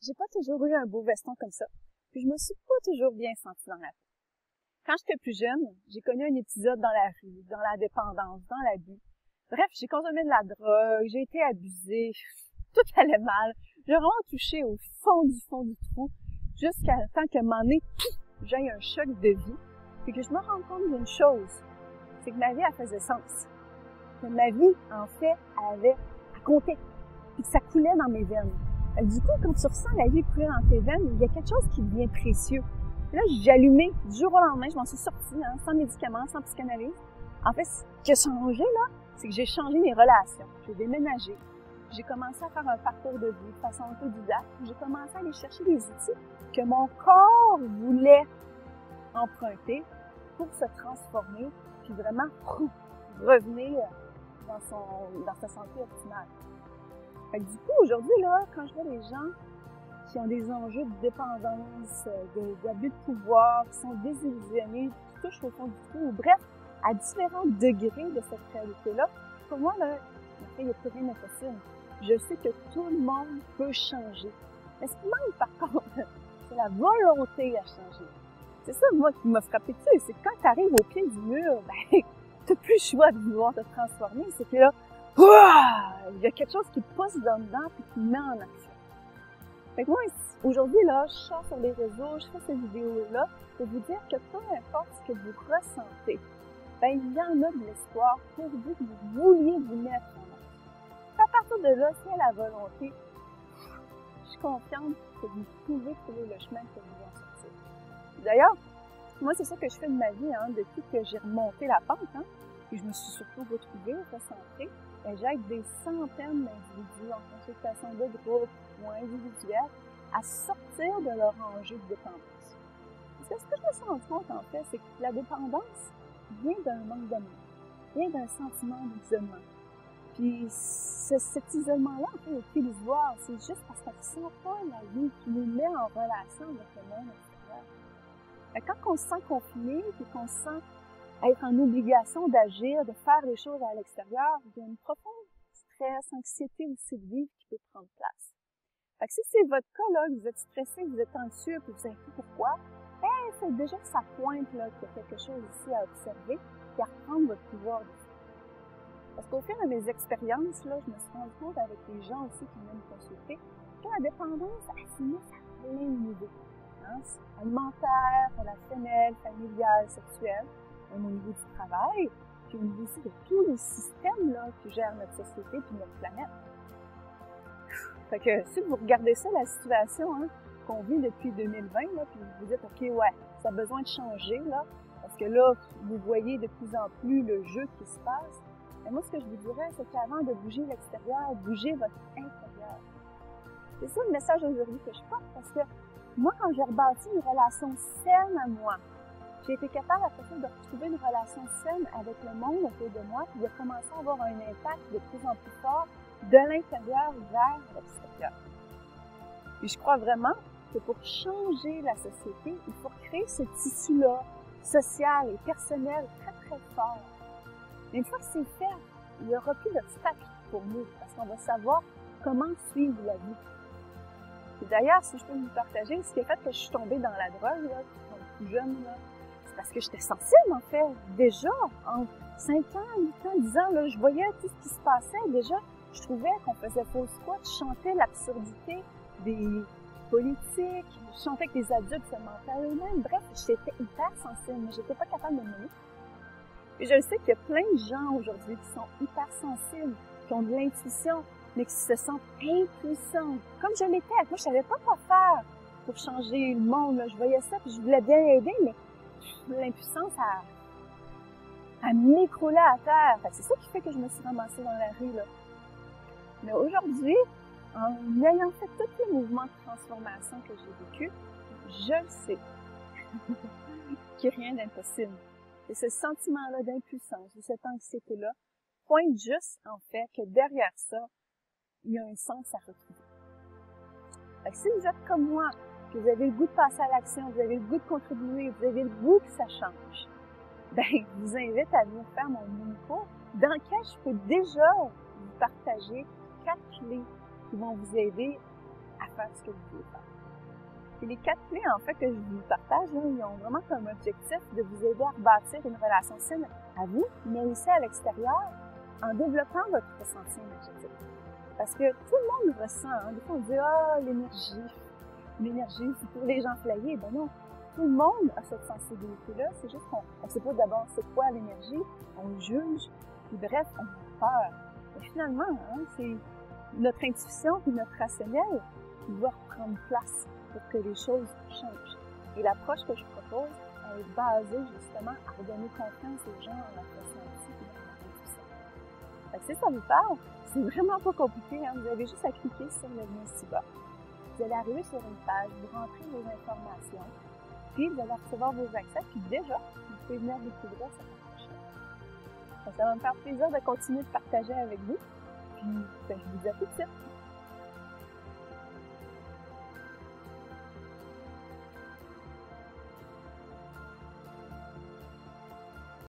j'ai pas toujours eu un beau veston comme ça. Puis je me suis pas toujours bien sentie dans la peau. Quand j'étais plus jeune, j'ai connu un épisode dans la rue, dans la dépendance, dans l'abus. Bref, j'ai consommé de la drogue, j'ai été abusée, tout allait mal. J'ai vraiment touché au fond du trou, jusqu'à temps qu'à un moment donné, j'ai un choc de vie, et que je me rends compte d'une chose, c'est que ma vie, elle faisait sens. Que ma vie, en fait, elle comptait, et que ça coulait dans mes veines. Du coup, quand tu ressens la vie couler dans tes veines, il y a quelque chose qui devient précieux. Là, j'ai allumé, du jour au lendemain, je m'en suis sortie, sans médicaments, sans psychanalyse. En fait, ce qui a changé, là, c'est que j'ai changé mes relations. J'ai déménagé. J'ai commencé à faire un parcours de vie de façon autodidacte. J'ai commencé à aller chercher des outils que mon corps voulait emprunter pour se transformer, puis vraiment revenir dans sa santé optimale. Fait que du coup, aujourd'hui, là, quand je vois les gens qui ont des enjeux de dépendance, d'abus de pouvoir, qui sont désillusionnés, qui touchent au fond du trou, ou bref, à différents degrés de cette réalité-là, pour moi, là, en fait, il n'y a plus rien d'impossible. Je sais que tout le monde peut changer. Mais ce qui manque, par contre, c'est la volonté à changer. C'est ça, moi, qui m'a frappé dessus, c'est que quand tu arrives au pied du mur, ben, t'as plus le choix de vouloir te transformer, c'est que là, il y a quelque chose qui pousse dedans et qui met en action. Fait que moi, aujourd'hui, là, je sors sur les réseaux, je fais ces vidéos-là pour vous dire que peu importe ce que vous ressentez, ben, il y en a de l'espoir pour vous que vous vouliez vous mettre en action. À partir de là, s'il y a la volonté, je suis confiante que vous pouvez trouver le chemin pour vous en sortir. D'ailleurs, moi, c'est ça que je fais de ma vie, depuis que j'ai remonté la pente, et je me suis surtout retrouvée, recentrée. J'aide des centaines d'individus en consultation de groupe ou individuelle à sortir de leur enjeu de dépendance. Parce que ce que je me suis rendu compte, en fait, c'est que la dépendance vient d'un manque d'amour, vient d'un sentiment d'isolement. Puis cet isolement-là, en fait, est illusoire. C'est juste parce qu'on ne sent pas la vie qui nous met en relation avec le monde extérieur. Et quand on se sent confiné et qu'on se sent être en obligation d'agir, de faire les choses à l'extérieur, il y a une profonde stress, anxiété aussi de vivre qui peut prendre place. Fait que si c'est votre cas, là, que vous êtes stressé, que vous êtes anxieux, que vous savez pas pourquoi, c'est déjà que ça pointe, là, qu'il y a quelque chose ici à observer et à reprendre votre pouvoir dessus. Parce qu'au fil de mes expériences, là, je me suis rendu compte avec les gens aussi qui viennent me consulter que la dépendance, elle s'immisce à plein de niveaux. Alimentaire, relationnel, familial, sexuel, même au niveau du travail, puis au niveau aussi de tous les systèmes là, qui gèrent notre société et notre planète. Fait que si vous regardez ça, la situation qu'on vit depuis 2020, là, puis vous vous dites, OK, ouais, ça a besoin de changer, là, parce que là, vous voyez de plus en plus le jeu qui se passe. Et moi, ce que je vous dirais, c'est qu'avant de bouger l'extérieur, bougez votre intérieur. C'est ça le message aujourd'hui que je porte, parce que moi, quand j'ai rebâti une relation saine à moi, j'ai été capable après ça de retrouver une relation saine avec le monde autour de moi, puis de commencer à avoir un impact de plus en plus fort de l'intérieur vers l'extérieur. Et je crois vraiment que pour changer la société, il faut créer ce tissu-là, social et personnel, très très fort. Mais une fois que c'est fait, il n'y aura plus d'obstacles pour nous, parce qu'on va savoir comment suivre la vie. Et d'ailleurs, si je peux vous partager, ce qui a fait que je suis tombée dans la drogue, là, quand plus jeune, là, c'est parce que j'étais sensible, en fait. Déjà, en 5 ans, 8 ans, 10 ans, là, je voyais tout ce qui se passait. Déjà, je trouvais qu'on faisait fausse squat, je chantais l'absurdité des politiques, je chantais que les adultes se mentaient à eux-mêmes. Bref, j'étais hyper sensible, mais j'étais pas capable de m'aimer. Et je sais qu'il y a plein de gens aujourd'hui qui sont hyper sensibles, qui ont de l'intuition, mais qui se sentent impuissants. Comme je l'étais, moi je savais pas quoi faire pour changer le monde. Là. Je voyais ça, puis je voulais bien aider, mais l'impuissance, elle m'écroulait à terre. C'est ça qui fait que je me suis ramassée dans la rue. Là. Mais aujourd'hui, en ayant fait tous les mouvements de transformation que j'ai vécu, je le sais qu'il n'y a rien d'impossible. Et ce sentiment-là d'impuissance, de cette anxiété-là, pointe juste, en fait, que derrière ça, il y a un sens à retrouver. Fait que si vous êtes comme moi, que vous avez le goût de passer à l'action, vous avez le goût de contribuer, vous avez le goût que ça change, ben, je vous invite à venir faire mon mini-cours dans lequel je peux déjà vous partager 4 clés qui vont vous aider à faire ce que vous voulez faire. Et les 4 clés, en fait, que je vous partage, là, ils ont vraiment comme objectif de vous aider à rebâtir une relation saine à vous, mais aussi à l'extérieur, en développant votre ressenti énergétique. Parce que tout le monde ressent, hein. Des fois, on dit « Ah, l'énergie, c'est pour les gens flyés. » Ben non, tout le monde a cette sensibilité-là. C'est juste qu'on ne sait pas d'abord c'est quoi l'énergie, on juge, puis bref, on a peur. Mais finalement, hein, c'est notre intuition et notre rationnel qui va reprendre place pour que les choses changent. Et l'approche que je propose, elle est basée justement à redonner confiance aux gens en leur ressenti et en leur intuition. Fait que si ça vous parle, c'est vraiment pas compliqué, hein? Vous avez juste à cliquer sur le lien ci-bas. Vous allez arriver sur une page, vous rentrez vos informations, puis vous allez recevoir vos accès, puis déjà, vous pouvez venir découvrir cette approche-là. Ça va me faire plaisir de continuer de partager avec vous, puis je vous dis à tout de suite.